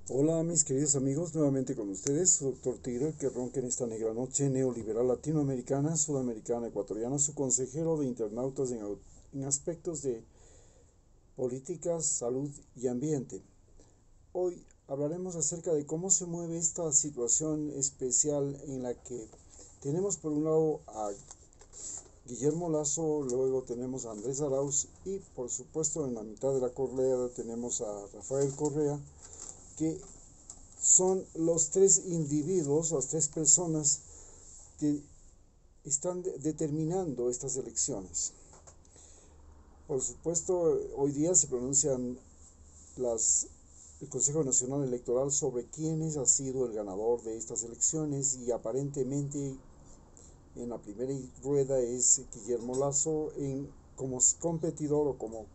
Hola mis queridos amigos, nuevamente con ustedes, su doctor Tigre, que ronca en esta negra noche neoliberal latinoamericana, sudamericana, ecuatoriana, su consejero de internautas en aspectos de políticas, salud y ambiente. Hoy hablaremos acerca de cómo se mueve esta situación especial en la que tenemos por un lado a Guillermo Lasso, luego tenemos a Andrés Arauz y por supuesto en la mitad de la correa tenemos a Rafael Correa, que son los tres individuos, las tres personas que están determinando estas elecciones. Por supuesto, hoy día se pronuncian el Consejo Nacional Electoral sobre quién ha sido el ganador de estas elecciones y aparentemente en la primera rueda es Guillermo Lasso como competidor o como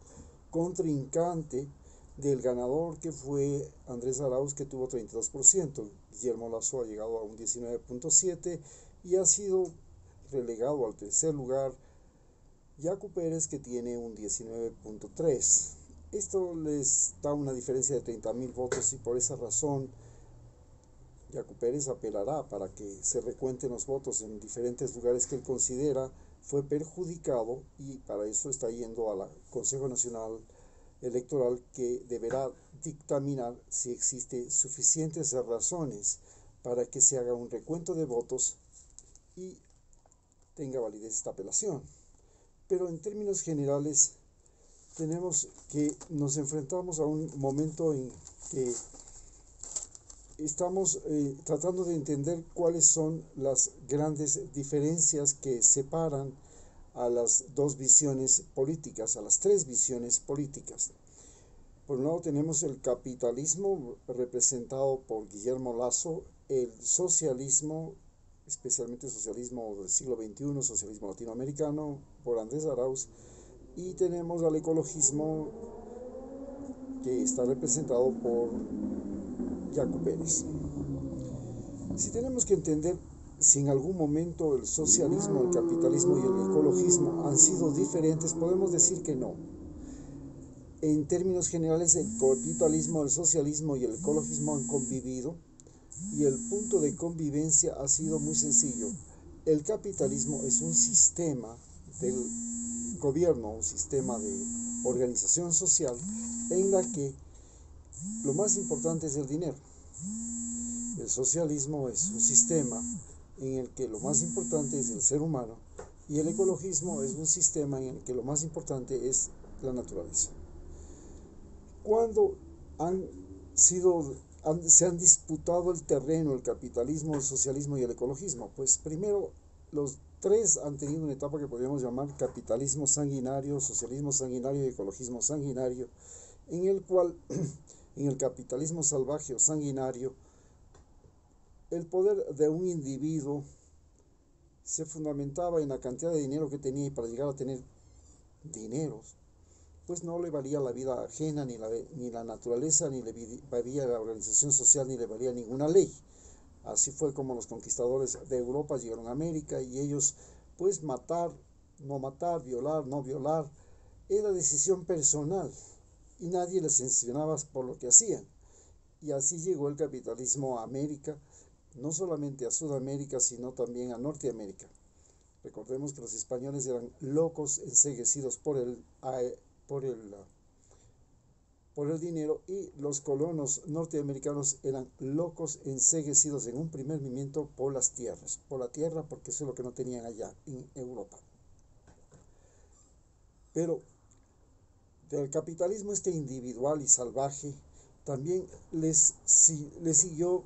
contrincante del ganador, que fue Andrés Arauz, que tuvo 32%. Guillermo Lasso ha llegado a un 19.7% y ha sido relegado al tercer lugar Yacu Pérez, que tiene un 19.3%. Esto les da una diferencia de 30.000 votos y por esa razón Yacu Pérez apelará para que se recuenten los votos en diferentes lugares que él considera fue perjudicado, y para eso está yendo al Consejo Nacional Electoral, que deberá dictaminar si existe suficientes razones para que se haga un recuento de votos y tenga validez esta apelación. Pero en términos generales tenemos que nos enfrentamos a un momento en que estamos tratando de entender cuáles son las grandes diferencias que separan a las dos visiones políticas, a las tres visiones políticas. Por un lado tenemos el capitalismo representado por Guillermo Lasso, el socialismo, especialmente el socialismo del siglo XXI, socialismo latinoamericano, por Andrés Arauz, y tenemos al ecologismo, que está representado por Yacu Pérez. Si tenemos que entender si en algún momento el socialismo, el capitalismo y el ecologismo han sido diferentes, podemos decir que no. En términos generales, el capitalismo, el socialismo y el ecologismo han convivido, y el punto de convivencia ha sido muy sencillo. El capitalismo es un sistema del gobierno, un sistema de organización social en la que lo más importante es el dinero. El socialismo es un sistema en el que lo más importante es el ser humano, y el ecologismo es un sistema en el que lo más importante es la naturaleza. Cuando se han disputado el terreno el capitalismo, el socialismo y el ecologismo, pues primero los tres han tenido una etapa que podríamos llamar capitalismo sanguinario, socialismo sanguinario y ecologismo sanguinario, en el cual en el capitalismo salvaje o sanguinario el poder de un individuo se fundamentaba en la cantidad de dinero que tenía, y para llegar a tener dinero pues no le valía la vida ajena, ni la naturaleza, ni le valía la organización social, ni le valía ninguna ley. Así fue como los conquistadores de Europa llegaron a América, y ellos pues matar, violar, no violar, era decisión personal y nadie les sancionaba por lo que hacían. Y así llegó el capitalismo a América, no solamente a Sudamérica, sino también a Norteamérica. Recordemos que los españoles eran locos, enceguecidos por el, por el dinero, y los colonos norteamericanos eran locos, enceguecidos en un primer momento por las tierras, por la tierra, porque eso es lo que no tenían allá en Europa. Pero del capitalismo este individual y salvaje también les siguió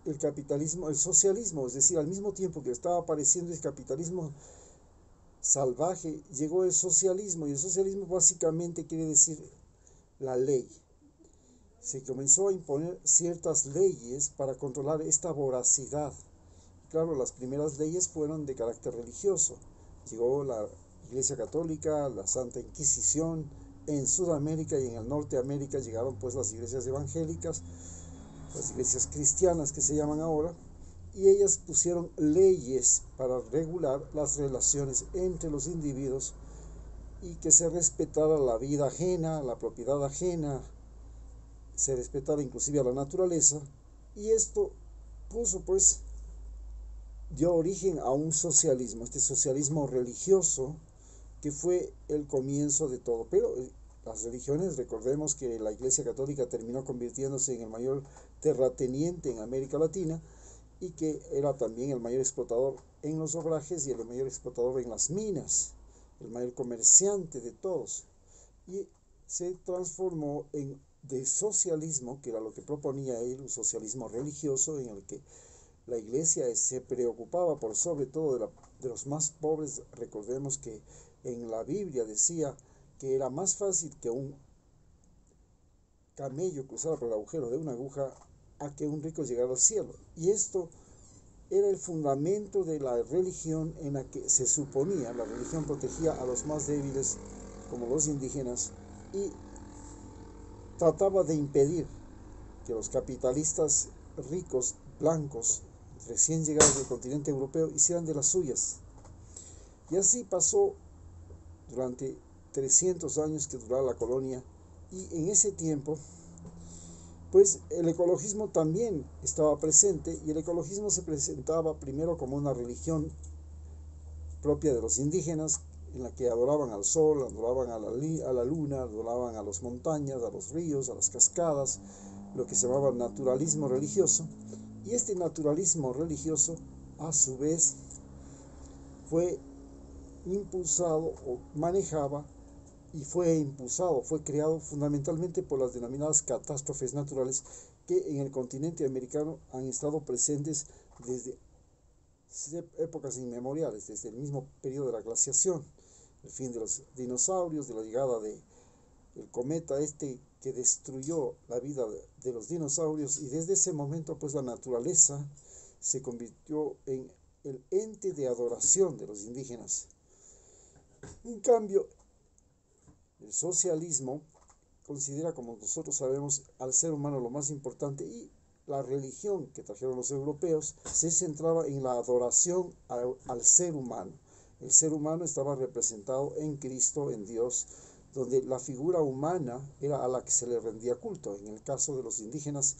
el capitalismo, el socialismo, es decir, al mismo tiempo que estaba apareciendo el capitalismo salvaje, llegó el socialismo, y el socialismo básicamente quiere decir la ley. Se comenzó a imponer ciertas leyes para controlar esta voracidad. Claro, las primeras leyes fueron de carácter religioso. Llegó la Iglesia Católica, la Santa Inquisición. En Sudamérica y en el Norteamérica llegaron pues las iglesias evangélicas, las iglesias cristianas que se llaman ahora, y ellas pusieron leyes para regular las relaciones entre los individuos y que se respetara la vida ajena, la propiedad ajena, se respetara inclusive a la naturaleza, y esto puso pues, dio origen a un socialismo, este socialismo religioso, que fue el comienzo de todo. Pero las religiones, recordemos que la Iglesia Católica terminó convirtiéndose en el mayor terrateniente en América Latina, y que era también el mayor explotador en los obrajes y el mayor explotador en las minas, el mayor comerciante de todos. Y se transformó de socialismo, que era lo que proponía él, un socialismo religioso en el que la Iglesia se preocupaba por sobre todo de los más pobres. Recordemos que en la Biblia decía que era más fácil que un camello cruzara por el agujero de una aguja a que un rico llegara al cielo. Y esto era el fundamento de la religión, en la que se suponía la religión protegía a los más débiles, como los indígenas, y trataba de impedir que los capitalistas ricos, blancos, recién llegados del continente europeo, hicieran de las suyas. Y así pasó durante 300 años que duraba la colonia, y en ese tiempo pues el ecologismo también estaba presente, y el ecologismo se presentaba primero como una religión propia de los indígenas, en la que adoraban al sol, adoraban a la luna, adoraban a las montañas, a los ríos, a las cascadas, lo que se llamaba naturalismo religioso. Y este naturalismo religioso, a su vez, fue impulsado o manejaba y fue creado fundamentalmente por las denominadas catástrofes naturales, que en el continente americano han estado presentes desde épocas inmemoriales, desde el mismo periodo de la glaciación, el fin de los dinosaurios, de la llegada del cometa que destruyó la vida de los dinosaurios, y desde ese momento pues la naturaleza se convirtió en el ente de adoración de los indígenas. En cambio, el socialismo considera, como nosotros sabemos, al ser humano lo más importante, y la religión que trajeron los europeos se centraba en la adoración al ser humano. El ser humano estaba representado en Cristo, en Dios, donde la figura humana era a la que se le rendía culto. En el caso de los indígenas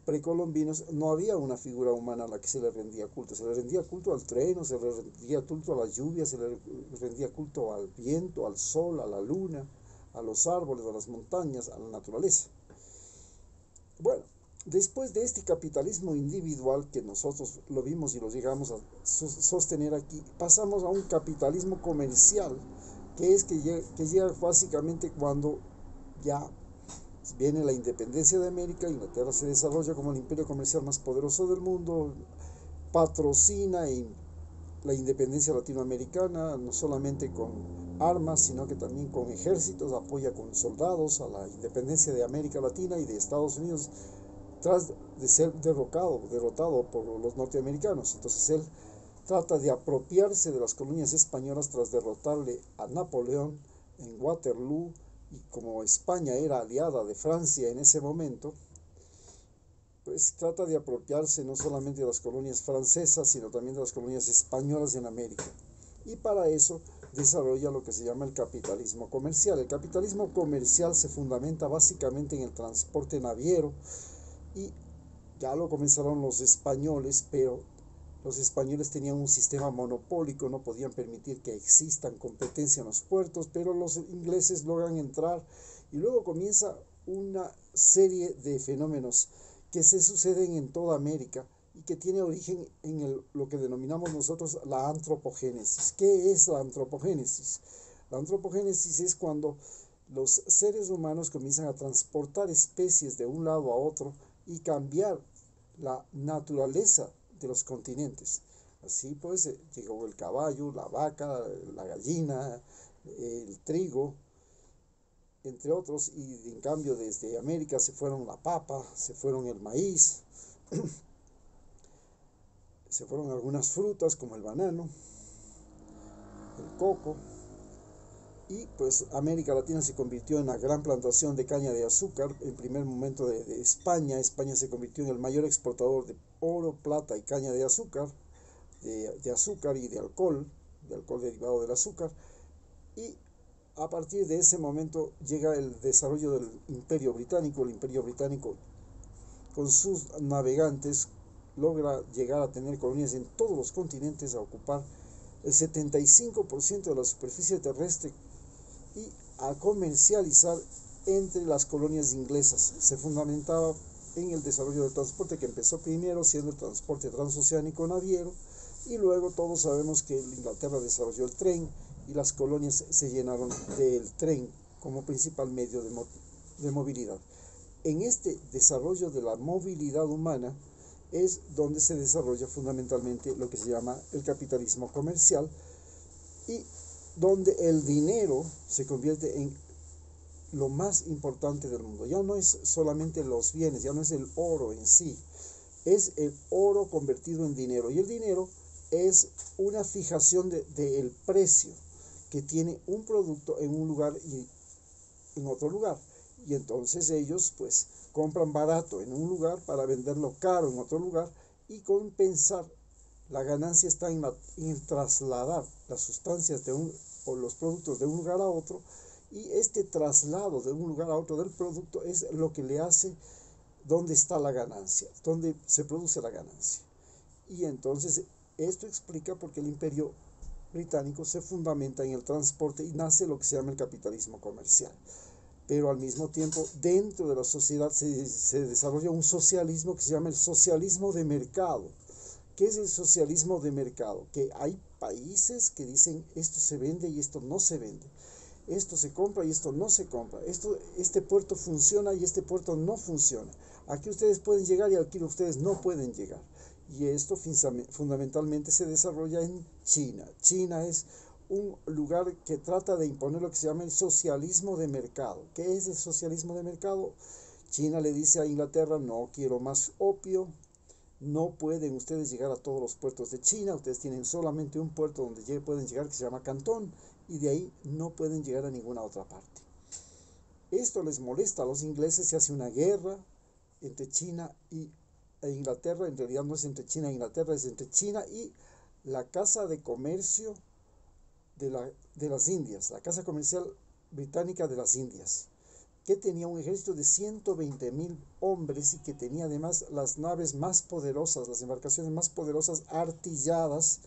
precolombinos no había una figura humana a la que se le rendía culto. Se le rendía culto al trueno, se le rendía culto a la lluvia, se le rendía culto al viento, al sol, a la luna, a los árboles, a las montañas, a la naturaleza. Bueno, después de este capitalismo individual que nosotros lo vimos y lo llegamos a sostener aquí, pasamos a un capitalismo comercial, que llega básicamente cuando ya viene la independencia de América. Inglaterra se desarrolla como el imperio comercial más poderoso del mundo, patrocina la independencia latinoamericana, no solamente con armas, sino que también con ejércitos, apoya con soldados a la independencia de América Latina y de Estados Unidos, tras de ser derrotado por los norteamericanos. Entonces él trata de apropiarse de las colonias españolas tras derrotarle a Napoleón en Waterloo, y como España era aliada de Francia en ese momento, pues trata de apropiarse no solamente de las colonias francesas, sino también de las colonias españolas en América. Y para eso desarrolla lo que se llama el capitalismo comercial. El capitalismo comercial se fundamenta básicamente en el transporte naviero, y ya lo comenzaron los españoles, pero los españoles tenían un sistema monopólico, no podían permitir que existan competencia en los puertos, pero los ingleses logran entrar, y luego comienza una serie de fenómenos que se suceden en toda América y que tiene origen en lo que denominamos nosotros la antropogénesis. ¿Qué es la antropogénesis? La antropogénesis es cuando los seres humanos comienzan a transportar especies de un lado a otro y cambiar la naturaleza de los continentes. Así pues llegó el caballo, la vaca, la gallina, el trigo, entre otros, y en cambio desde América se fueron la papa, se fueron el maíz, se fueron algunas frutas como el banano, el coco, y pues América Latina se convirtió en la gran plantación de caña de azúcar. En primer momento de España se convirtió en el mayor exportador de oro, plata y caña de azúcar, de azúcar y de alcohol derivado del azúcar, y A partir de ese momento llega el desarrollo del Imperio Británico. El Imperio Británico, con sus navegantes, logra llegar a tener colonias en todos los continentes, a ocupar el 75% de la superficie terrestre y a comercializar entre las colonias inglesas. Se fundamentaba en el desarrollo del transporte, que empezó primero siendo el transporte transoceánico naviero, y luego todos sabemos que Inglaterra desarrolló el tren y las colonias se llenaron del tren como principal medio de movilidad. En este desarrollo de la movilidad humana es donde se desarrolla fundamentalmente lo que se llama el capitalismo comercial, y donde el dinero se convierte en lo más importante del mundo. Ya no es solamente los bienes, ya no es el oro en sí, es el oro convertido en dinero. Y el dinero es una fijación del precio que tiene un producto en un lugar y en otro lugar. Y entonces ellos pues compran barato en un lugar para venderlo caro en otro lugar, y compensar. La ganancia está en el trasladar las sustancias o los productos de un lugar a otro, y este traslado de un lugar a otro del producto es lo que le hace dónde está la ganancia, dónde se produce la ganancia. Y entonces esto explica por qué el Imperio Británico se fundamenta en el transporte y nace lo que se llama el capitalismo comercial. Pero al mismo tiempo, dentro de la sociedad se desarrolla un socialismo que se llama el socialismo de mercado. ¿Qué es el socialismo de mercado? Que hay países que dicen esto se vende y esto no se vende, esto se compra y esto no se compra, este puerto funciona y este puerto no funciona, aquí ustedes pueden llegar y aquí ustedes no pueden llegar. Y esto fundamentalmente se desarrolla en China. China es un lugar que trata de imponer lo que se llama el socialismo de mercado. ¿Qué es el socialismo de mercado? China le dice a Inglaterra: no quiero más opio, no pueden ustedes llegar a todos los puertos de China, ustedes tienen solamente un puerto donde pueden llegar, que se llama Cantón, y de ahí no pueden llegar a ninguna otra parte. Esto les molesta a los ingleses, se hace una guerra entre China e Inglaterra. En realidad no es entre China e Inglaterra, es entre China y la Casa de Comercio de las Indias, la Casa Comercial Británica de las Indias, que tenía un ejército de 120.000 hombres y que tenía además las naves más poderosas, las embarcaciones más poderosas artilladas,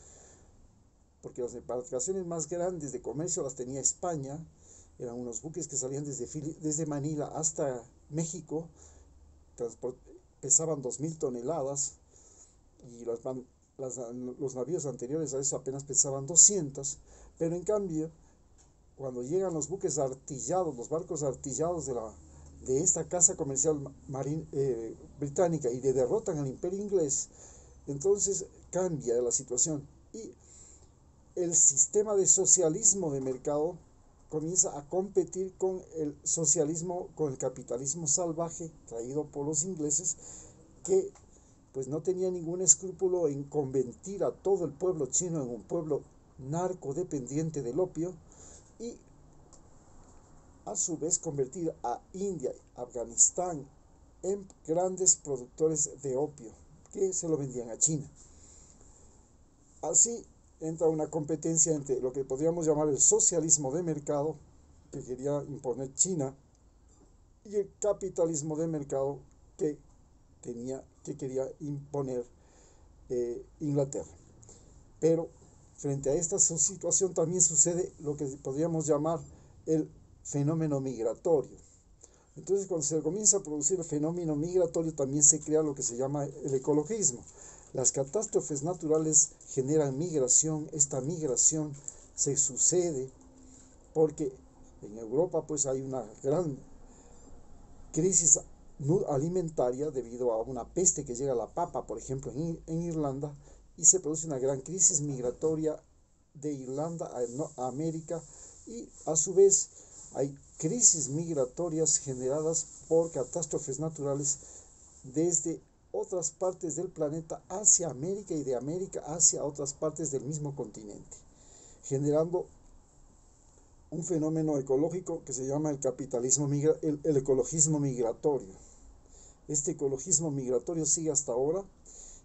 porque las embarcaciones más grandes de comercio las tenía España. Eran unos buques que salían desde Manila hasta México, pesaban 2.000 toneladas, y los navíos anteriores a eso apenas pesaban 200, pero en cambio, cuando llegan los buques artillados, los barcos artillados de esta casa comercial británica, y derrotan al imperio inglés, entonces cambia la situación, y el sistema de socialismo de mercado comienza a competir con el socialismo, con el capitalismo salvaje traído por los ingleses, que pues no tenía ningún escrúpulo en convertir a todo el pueblo chino en un pueblo narcodependiente del opio, y a su vez convertir a India y Afganistán en grandes productores de opio que se lo vendían a China. Así entra una competencia entre lo que podríamos llamar el socialismo de mercado, que quería imponer China, y el capitalismo de mercado que quería imponer Inglaterra. Pero frente a esta situación también sucede lo que podríamos llamar el fenómeno migratorio. Entonces, cuando se comienza a producir el fenómeno migratorio, también se crea lo que se llama el ecologismo. Las catástrofes naturales generan migración. Esta migración se sucede porque en Europa pues hay una gran crisis alimentaria debido a una peste que llega a la papa, por ejemplo, en Irlanda, y se produce una gran crisis migratoria de Irlanda a América, y a su vez hay crisis migratorias generadas por catástrofes naturales desde otras partes del planeta hacia América, y de América hacia otras partes del mismo continente, generando un fenómeno ecológico que se llama el capitalismo, el ecologismo migratorio. Este ecologismo migratorio sigue hasta ahora,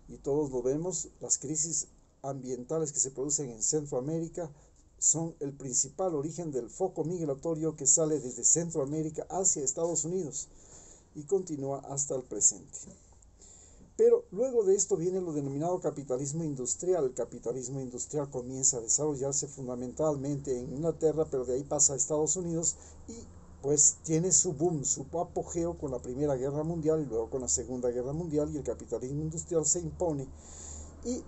y todos lo vemos. Las crisis ambientales que se producen en Centroamérica son el principal origen del foco migratorio que sale desde Centroamérica hacia Estados Unidos y continúa hasta el presente. Pero luego de esto viene lo denominado capitalismo industrial. El capitalismo industrial comienza a desarrollarse fundamentalmente en Inglaterra, pero de ahí pasa a Estados Unidos y pues tiene su boom, su apogeo con la Primera Guerra Mundial y luego con la Segunda Guerra Mundial, y el capitalismo industrial se impone. Y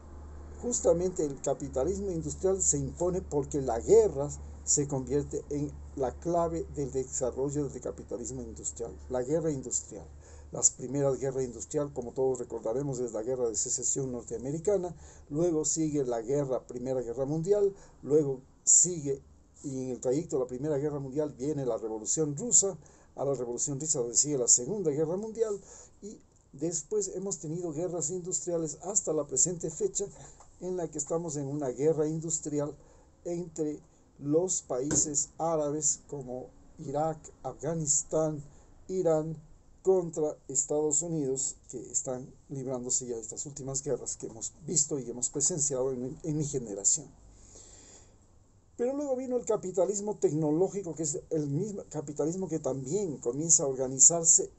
justamente el capitalismo industrial se impone porque la guerra se convierte en la clave del desarrollo del capitalismo industrial, la guerra industrial. Las primeras guerras industriales, como todos recordaremos, es la guerra de secesión norteamericana, luego sigue la Primera Guerra Mundial, luego sigue, y en el trayecto de la Primera Guerra Mundial viene la Revolución Rusa, a la Revolución Rusa sigue la Segunda Guerra Mundial, y después hemos tenido guerras industriales hasta la presente fecha, en la que estamos en una guerra industrial entre los países árabes como Irak, Afganistán, Irán, contra Estados Unidos, que están librándose ya de estas últimas guerras que hemos visto y hemos presenciado en mi generación. Pero luego vino el capitalismo tecnológico, que es el mismo capitalismo que también comienza a organizarse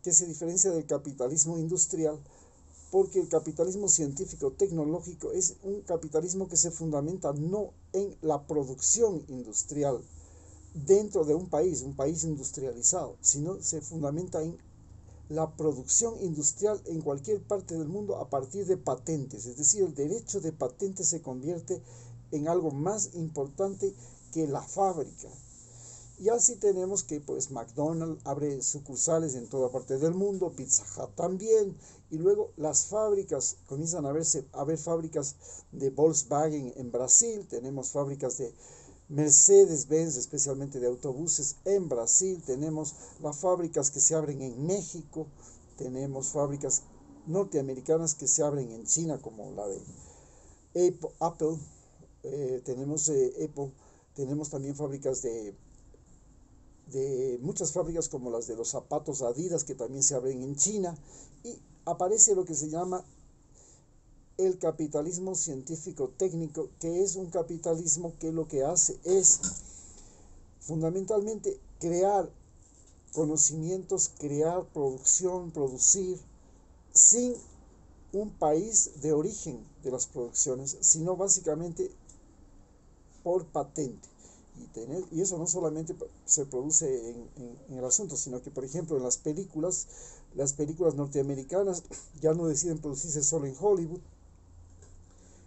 que se diferencia del capitalismo industrial, porque el capitalismo científico-tecnológico es un capitalismo que se fundamenta no en la producción industrial dentro de un país industrializado, sino se fundamenta en la producción industrial en cualquier parte del mundo a partir de patentes. Es decir, el derecho de patente se convierte en algo más importante que la fábrica. Y así tenemos que pues McDonald's abre sucursales en toda parte del mundo, Pizza Hut también, y luego las fábricas, comienzan a haber fábricas de Volkswagen en Brasil, tenemos fábricas de Mercedes-Benz, especialmente de autobuses en Brasil, tenemos las fábricas que se abren en México, tenemos fábricas norteamericanas que se abren en China, como la de Apple, tenemos Apple, tenemos también fábricas de muchas fábricas como las de los zapatos Adidas, que también se abren en China, y aparece lo que se llama el capitalismo científico-técnico, que es un capitalismo que lo que hace es fundamentalmente crear conocimientos, crear producción, producir, sin un país de origen de las producciones, sino básicamente por patente. Y eso no solamente se produce en el asunto, sino que, por ejemplo, en las películas norteamericanas ya no deciden producirse solo en Hollywood,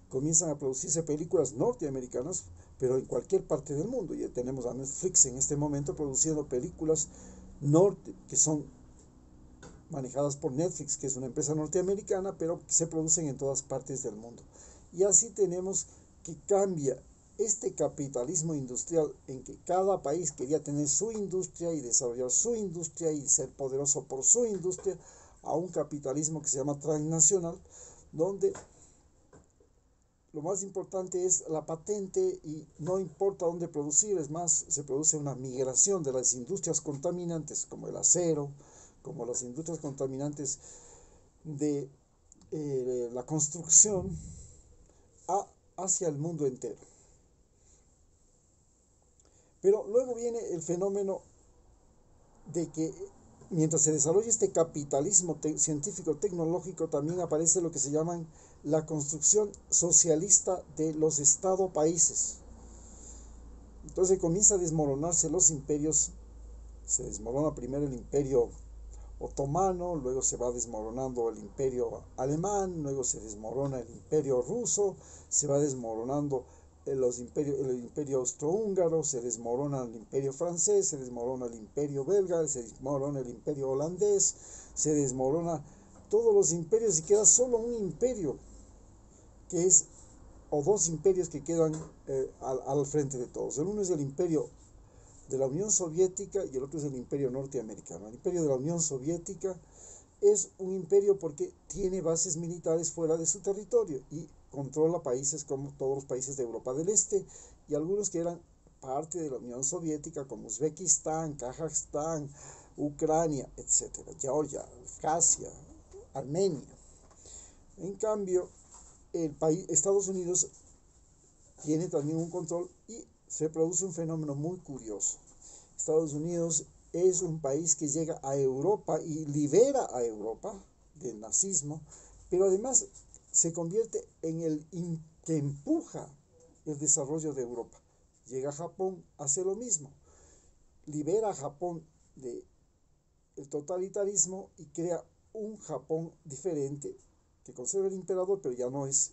comienzan a producirse películas norteamericanas, pero en cualquier parte del mundo. Ya tenemos a Netflix en este momento produciendo películas que son manejadas por Netflix, que es una empresa norteamericana, pero que se producen en todas partes del mundo. Y así tenemos que cambia este capitalismo industrial en que cada país quería tener su industria y desarrollar su industria y ser poderoso por su industria, a un capitalismo que se llama transnacional, donde lo más importante es la patente y no importa dónde producir, es más, se produce una migración de las industrias contaminantes como el acero, como las industrias contaminantes de la construcción hacia el mundo entero. Pero luego viene el fenómeno de que mientras se desarrolla este capitalismo científico-tecnológico, también aparece lo que se llaman la construcción socialista de los Estado-países. Entonces comienza a desmoronarse los imperios. Se desmorona primero el imperio otomano, luego se va desmoronando el imperio alemán, luego se desmorona el imperio ruso, se va desmoronando el imperio austrohúngaro, se desmorona el imperio francés, se desmorona el imperio belga, se desmorona el imperio holandés, se desmorona todos los imperios y queda solo un imperio, o dos imperios que quedan al frente de todos. El uno es el imperio de la Unión Soviética y el otro es el imperio norteamericano. El imperio de la Unión Soviética es un imperio porque tiene bases militares fuera de su territorio y controla países como todos los países de Europa del Este y algunos que eran parte de la Unión Soviética como Uzbekistán, Kazajstán, Ucrania, etc. Georgia, Abjasia, Armenia. En cambio, Estados Unidos tiene también un control y se produce un fenómeno muy curioso. Estados Unidos es un país que llega a Europa y libera a Europa del nazismo, pero además se convierte en el que empuja el desarrollo de Europa. Llega a Japón, hace lo mismo, libera a Japón del totalitarismo y crea un Japón diferente, que conserva el emperador, pero ya no es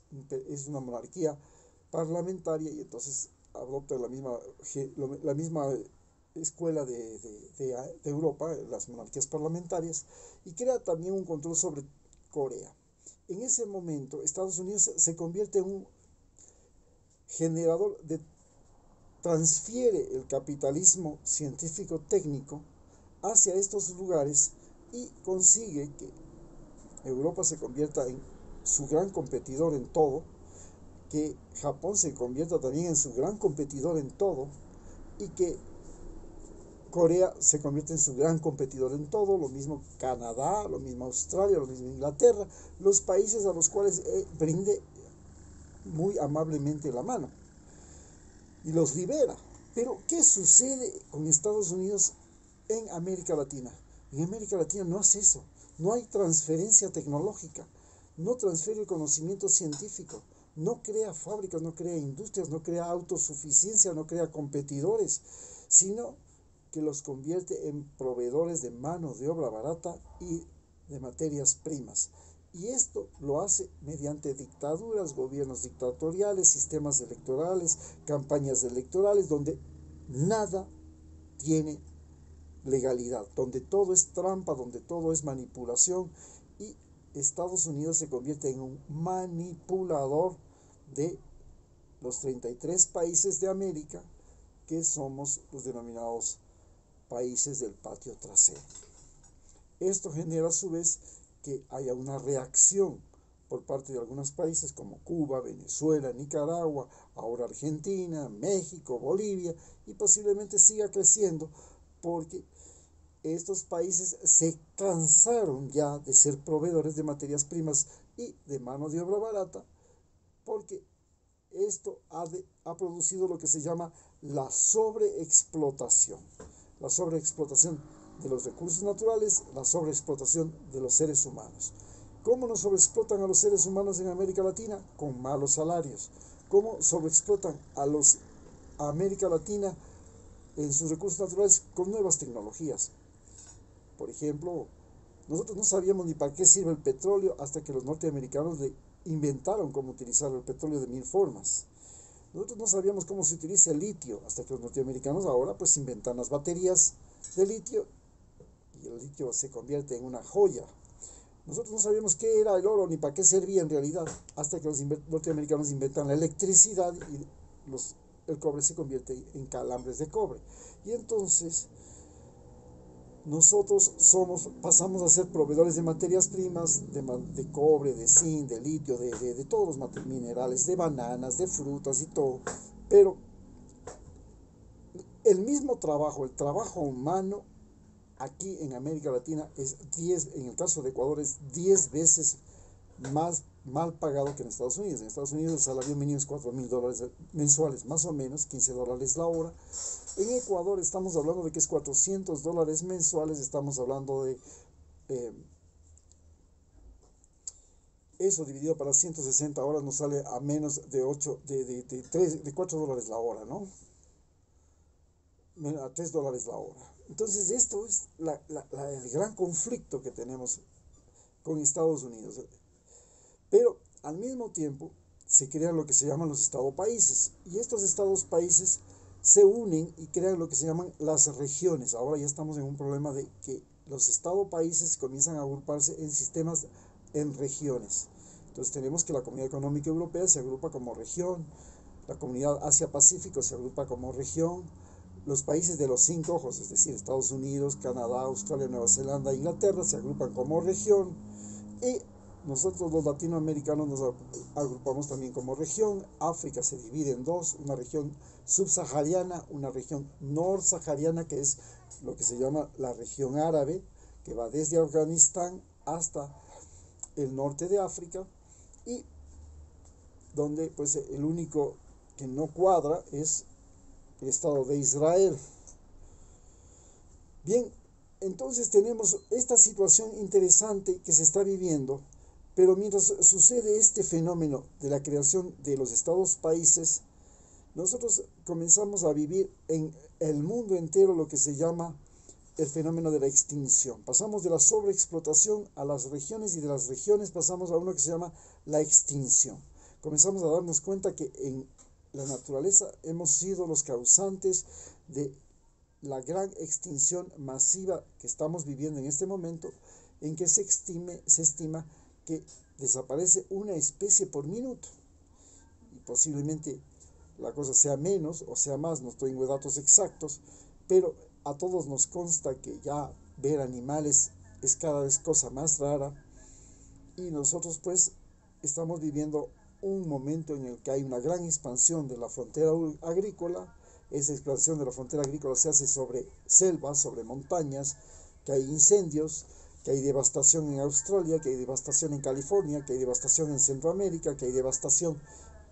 una monarquía parlamentaria, y entonces adopta la misma escuela de Europa, las monarquías parlamentarias, y crea también un control sobre Corea. En ese momento, Estados Unidos se convierte en un generador transfiere el capitalismo científico-técnico hacia estos lugares y consigue que Europa se convierta en su gran competidor en todo, que Japón se convierta también en su gran competidor en todo, y que Corea se convierte en su gran competidor en todo, lo mismo Canadá, lo mismo Australia, lo mismo Inglaterra, los países a los cuales brinde muy amablemente la mano y los libera. Pero, ¿qué sucede con Estados Unidos en América Latina? En América Latina no hace eso, no hay transferencia tecnológica, no transfiere el conocimiento científico, no crea fábricas, no crea industrias, no crea autosuficiencia, no crea competidores, sino que los convierte en proveedores de mano de obra barata y de materias primas. Y esto lo hace mediante dictaduras, gobiernos dictatoriales, sistemas electorales, campañas electorales, donde nada tiene legalidad, donde todo es trampa, donde todo es manipulación, y Estados Unidos se convierte en un manipulador de los 33 países de América, que somos los denominados países del patio trasero. Esto genera a su vez que haya una reacción por parte de algunos países como Cuba, Venezuela, Nicaragua, ahora Argentina, México, Bolivia, y posiblemente siga creciendo porque estos países se cansaron ya de ser proveedores de materias primas y de mano de obra barata, porque esto ha producido lo que se llama la sobreexplotación. La sobreexplotación de los recursos naturales, la sobreexplotación de los seres humanos. ¿Cómo nos sobreexplotan a los seres humanos en América Latina? Con malos salarios. ¿Cómo sobreexplotan a América Latina en sus recursos naturales? Con nuevas tecnologías. Por ejemplo, nosotros no sabíamos ni para qué sirve el petróleo hasta que los norteamericanos le inventaron cómo utilizar el petróleo de 1000 formas. Nosotros no sabíamos cómo se utiliza el litio hasta que los norteamericanos ahora pues inventan las baterías de litio y el litio se convierte en una joya. Nosotros no sabíamos qué era el oro ni para qué servía en realidad hasta que los norteamericanos inventan la electricidad y el cobre se convierte en calambres de cobre. Y entonces nosotros pasamos a ser proveedores de materias primas, de cobre, de zinc, de litio, de todos los minerales, de bananas, de frutas y todo. Pero el mismo trabajo, el trabajo humano, aquí en América Latina en el caso de Ecuador, es 10 veces más mal pagado que en Estados Unidos. En Estados Unidos el salario mínimo es $4,000 mensuales, más o menos, $15 la hora. En Ecuador estamos hablando de que es $400 mensuales, estamos hablando de eso dividido para 160 horas nos sale a menos de $4 la hora, ¿no? A $3 la hora. Entonces esto es el gran conflicto que tenemos con Estados Unidos. Pero al mismo tiempo se crean lo que se llaman los Estados-países, y estos Estados-países se unen y crean lo que se llaman las regiones. Ahora ya estamos en un problema de que los Estados-países comienzan a agruparse en sistemas, en regiones. Entonces tenemos que la Comunidad Económica Europea se agrupa como región, la Comunidad Asia-Pacífico se agrupa como región, los países de los 5 ojos, es decir, Estados Unidos, Canadá, Australia, Nueva Zelanda, Inglaterra, se agrupan como región, y nosotros los latinoamericanos nos agrupamos también como región. África se divide en dos, una región subsahariana, una región norsahariana, que es lo que se llama la región árabe, que va desde Afganistán hasta el norte de África, y donde pues el único que no cuadra es el Estado de Israel. Bien, entonces tenemos esta situación interesante que se está viviendo, pero mientras sucede este fenómeno de la creación de los estados países, nosotros comenzamos a vivir en el mundo entero lo que se llama el fenómeno de la extinción. Pasamos de la sobreexplotación a las regiones y de las regiones pasamos a uno que se llama la extinción. Comenzamos a darnos cuenta que en la naturaleza hemos sido los causantes de la gran extinción masiva que estamos viviendo en este momento, en que se estima que desaparece una especie por minuto. Y posiblemente la cosa sea menos o sea más, no estoy en datos exactos, pero a todos nos consta que ya ver animales es cada vez cosa más rara y nosotros pues estamos viviendo un momento en el que hay una gran expansión de la frontera agrícola. Esa expansión de la frontera agrícola se hace sobre selvas, sobre montañas, que hay incendios, que hay devastación en Australia, que hay devastación en California, que hay devastación en Centroamérica, que hay devastación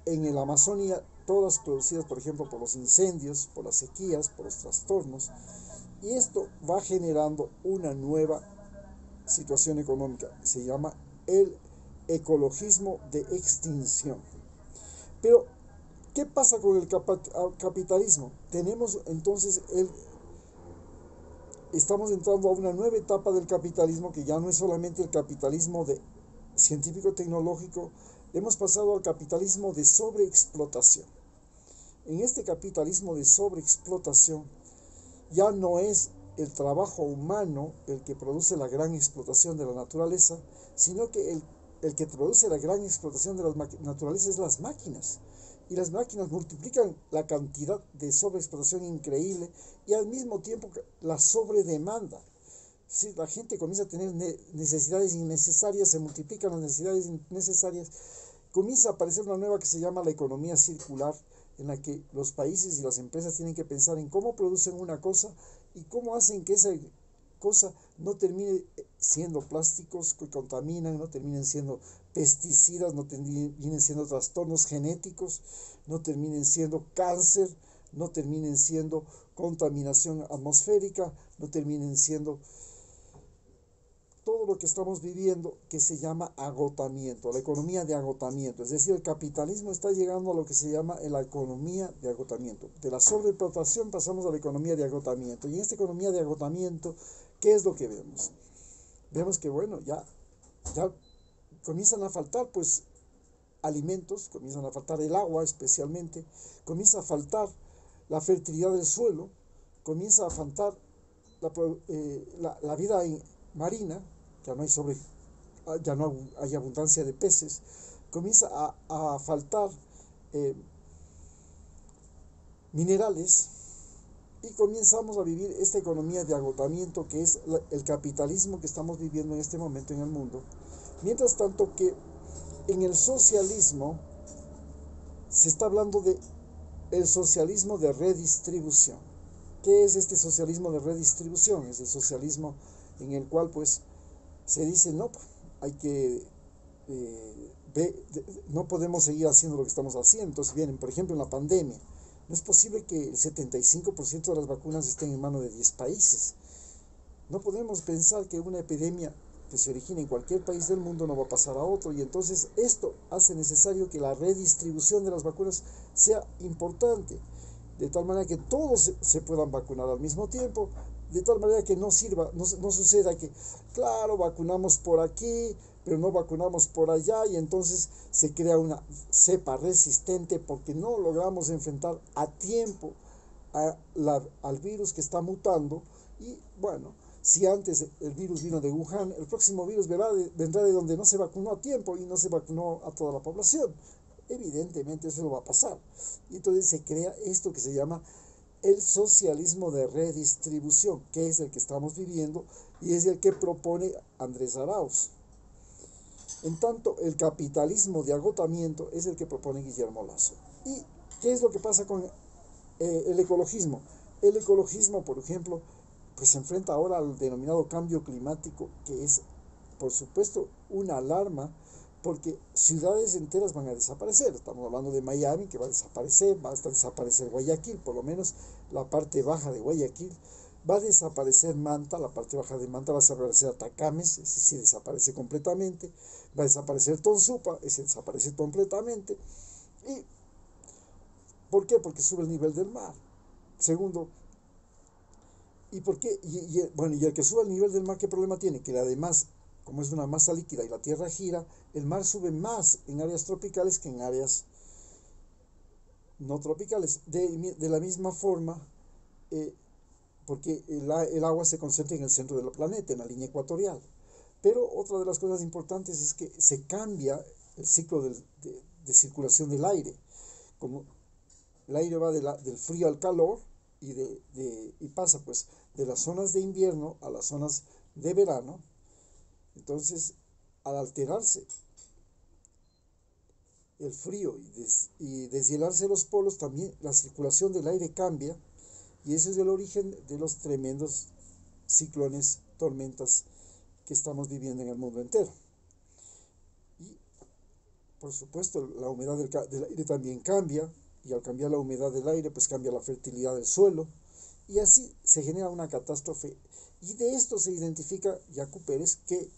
en la Amazonía, todas producidas, por ejemplo, por los incendios, por las sequías, por los trastornos. Y esto va generando una nueva situación económica. Se llama el ecologismo de extinción. Pero, ¿qué pasa con el capitalismo? Tenemos entonces estamos entrando a una nueva etapa del capitalismo que ya no es solamente el capitalismo científico-tecnológico, hemos pasado al capitalismo de sobreexplotación. En este capitalismo de sobreexplotación ya no es el trabajo humano el que produce la gran explotación de la naturaleza, sino que el que produce la gran explotación de la naturaleza es las máquinas. Y las máquinas multiplican la cantidad de sobreexplotación increíble y al mismo tiempo la sobredemanda. Si la gente comienza a tener necesidades innecesarias, se multiplican las necesidades innecesarias, comienza a aparecer una nueva que se llama la economía circular, en la que los países y las empresas tienen que pensar en cómo producen una cosa y cómo hacen que esa cosa no termine siendo plásticos que contaminan, no terminen siendo pesticidas, no terminen siendo trastornos genéticos, no terminen siendo cáncer, no terminen siendo contaminación atmosférica, no terminen siendo todo lo que estamos viviendo que se llama agotamiento, la economía de agotamiento. Es decir, el capitalismo está llegando a lo que se llama la economía de agotamiento. De la sobreexplotación pasamos a la economía de agotamiento. Y en esta economía de agotamiento, ¿qué es lo que vemos? Vemos que, bueno, ya comienzan a faltar, pues, alimentos, comienzan a faltar el agua especialmente, comienza a faltar la fertilidad del suelo, comienza a faltar la vida marina, ya no hay abundancia de peces, comienza a faltar minerales y comenzamos a vivir esta economía de agotamiento que es el capitalismo que estamos viviendo en este momento en el mundo. Mientras tanto que en el socialismo se está hablando de el socialismo de redistribución. ¿Qué es este socialismo de redistribución? Es el socialismo en el cual pues se dice, no, hay que no podemos seguir haciendo lo que estamos haciendo. Entonces vienen, por ejemplo, en la pandemia, no es posible que el 75% de las vacunas estén en manos de 10 países. No podemos pensar que una epidemia que se origina en cualquier país del mundo no va a pasar a otro, y entonces esto hace necesario que la redistribución de las vacunas sea importante, de tal manera que todos se puedan vacunar al mismo tiempo, de tal manera que no suceda que, claro, vacunamos por aquí, pero no vacunamos por allá, y entonces se crea una cepa resistente porque no logramos enfrentar a tiempo al virus que está mutando. Y bueno, si antes el virus vino de Wuhan, el próximo virus vendrá de donde no se vacunó a tiempo y no se vacunó a toda la población. Evidentemente eso no va a pasar. Y entonces se crea esto que se llama el socialismo de redistribución, que es el que estamos viviendo y es el que propone Andrés Arauz. En tanto, el capitalismo de agotamiento es el que propone Guillermo Lasso. ¿Y qué es lo que pasa con el ecologismo? El ecologismo, por ejemplo, pues se enfrenta ahora al denominado cambio climático, que es, por supuesto, una alarma porque ciudades enteras van a desaparecer. Estamos hablando de Miami, que va a desaparecer, va a desaparecer Guayaquil, por lo menos la parte baja de Guayaquil, va a desaparecer Manta, la parte baja de Manta va a desaparecer Atacames, ese sí desaparece completamente, va a desaparecer Tonsupa, ese desaparece completamente. ¿Y por qué? Porque sube el nivel del mar. Segundo, ¿y por qué? Bueno, y el que sube el nivel del mar, ¿qué problema tiene? Que además, como es una masa líquida y la Tierra gira, el mar sube más en áreas tropicales que en áreas no tropicales. De la misma forma, porque el agua se concentra en el centro del planeta, en la línea ecuatorial. Pero otra de las cosas importantes es que se cambia el ciclo de circulación del aire. Como el aire va del frío al calor y pasa pues de las zonas de invierno a las zonas de verano. Entonces, al alterarse el frío y deshielarse los polos, también la circulación del aire cambia, y ese es el origen de los tremendos ciclones, tormentas que estamos viviendo en el mundo entero. Y por supuesto la humedad del aire también cambia, y al cambiar la humedad del aire pues cambia la fertilidad del suelo, y así se genera una catástrofe. Y de esto se identifica Yacu Pérez, que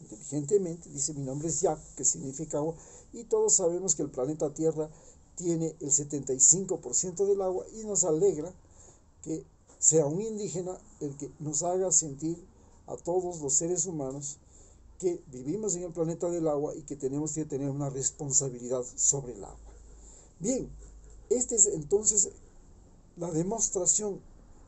inteligentemente dice: mi nombre es Yacu, que significa agua, y todos sabemos que el planeta Tierra tiene el 75% del agua, y nos alegra que sea un indígena el que nos haga sentir a todos los seres humanos que vivimos en el planeta del agua y que tenemos que tener una responsabilidad sobre el agua. Bien, esta es entonces la demostración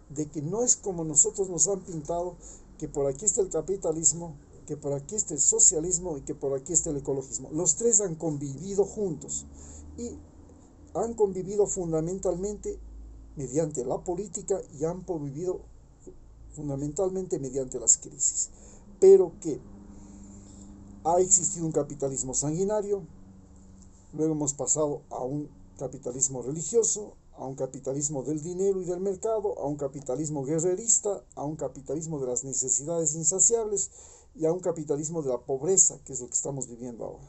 de que no es como nosotros nos han pintado, que por aquí está el capitalismo, que por aquí está el socialismo y que por aquí está el ecologismo. Los tres han convivido juntos y han convivido fundamentalmente mediante la política y han convivido fundamentalmente mediante las crisis. Pero que ha existido un capitalismo sanguinario, luego hemos pasado a un capitalismo religioso, a un capitalismo del dinero y del mercado, a un capitalismo guerrerista, a un capitalismo de las necesidades insaciables y a un capitalismo de la pobreza, que es lo que estamos viviendo ahora.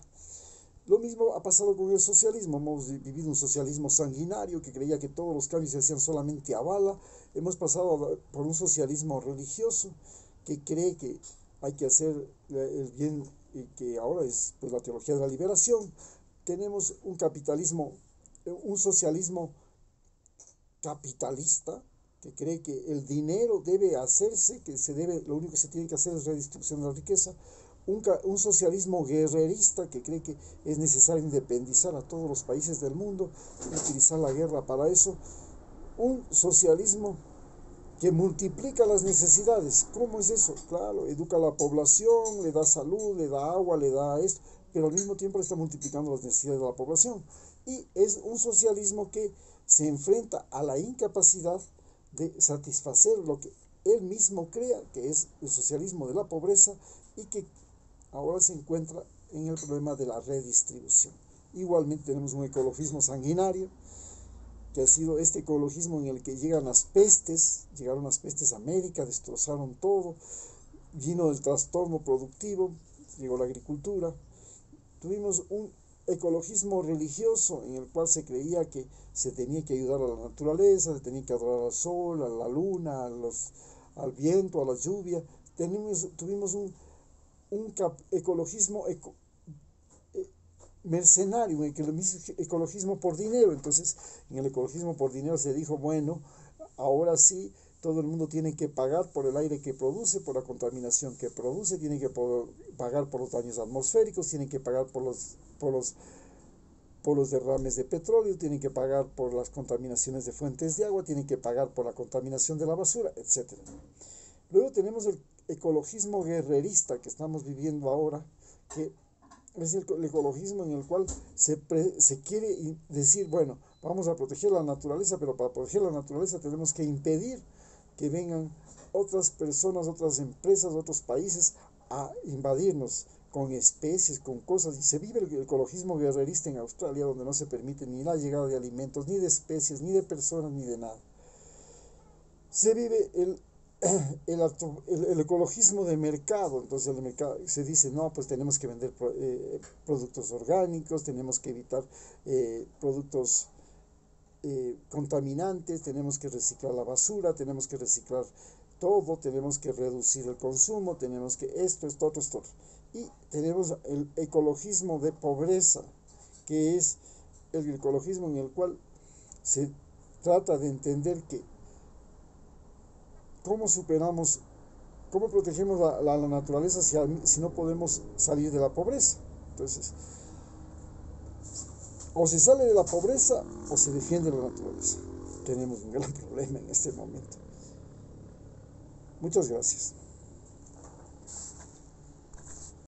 Lo mismo ha pasado con el socialismo. Hemos vivido un socialismo sanguinario que creía que todos los cambios se hacían solamente a bala. Hemos pasado por un socialismo religioso que cree que hay que hacer el bien y que ahora es pues, la teología de la liberación. Tenemos un capitalismo, un socialismo capitalista que cree que el dinero debe hacerse, lo único que se tiene que hacer es redistribución de la riqueza. Un socialismo guerrerista que cree que es necesario independizar a todos los países del mundo y utilizar la guerra para eso. Un socialismo que multiplica las necesidades. ¿Cómo es eso? Claro, educa a la población, le da salud, le da agua, le da esto, pero al mismo tiempo le está multiplicando las necesidades de la población. Y es un socialismo que se enfrenta a la incapacidad de satisfacer lo que él mismo crea que es el socialismo de la pobreza, y que ahora se encuentra en el problema de la redistribución. Igualmente tenemos un ecologismo sanguinario, que ha sido este ecologismo en el que llegaron las pestes a América, destrozaron todo, vino el trastorno productivo, llegó la agricultura. Tuvimos un ecologismo religioso en el cual se creía que se tenía que ayudar a la naturaleza, se tenía que adorar al sol, a la luna, al viento, a la lluvia. Tuvimos un ecologismo mercenario, un ecologismo por dinero. Entonces, en el ecologismo por dinero se dijo: bueno, ahora sí, todo el mundo tiene que pagar por el aire que produce, por la contaminación que produce, tiene que pagar por los daños atmosféricos, tiene que pagar por los derrames de petróleo, tienen que pagar por las contaminaciones de fuentes de agua, tienen que pagar por la contaminación de la basura, etc. Luego tenemos el ecologismo guerrerista que estamos viviendo ahora, que es el ecologismo en el cual se quiere decir: bueno, vamos a proteger la naturaleza, pero para proteger la naturaleza tenemos que impedir que vengan otras personas, otras empresas, otros países a invadirnos con especies, con cosas. Y se vive el ecologismo guerrerista en Australia, donde no se permite ni la llegada de alimentos, ni de especies, ni de personas, ni de nada. Se vive el el ecologismo de mercado. Entonces el mercado se dice, no, pues tenemos que vender productos orgánicos, tenemos que evitar productos contaminantes, tenemos que reciclar la basura, tenemos que reciclar todo, tenemos que reducir el consumo, tenemos que esto, otro, esto. Y tenemos el ecologismo de pobreza, que es el ecologismo en el cual se trata de entender que cómo superamos, cómo protegemos la naturaleza si no podemos salir de la pobreza. Entonces, o se sale de la pobreza o se defiende la naturaleza. Tenemos un gran problema en este momento. Muchas gracias.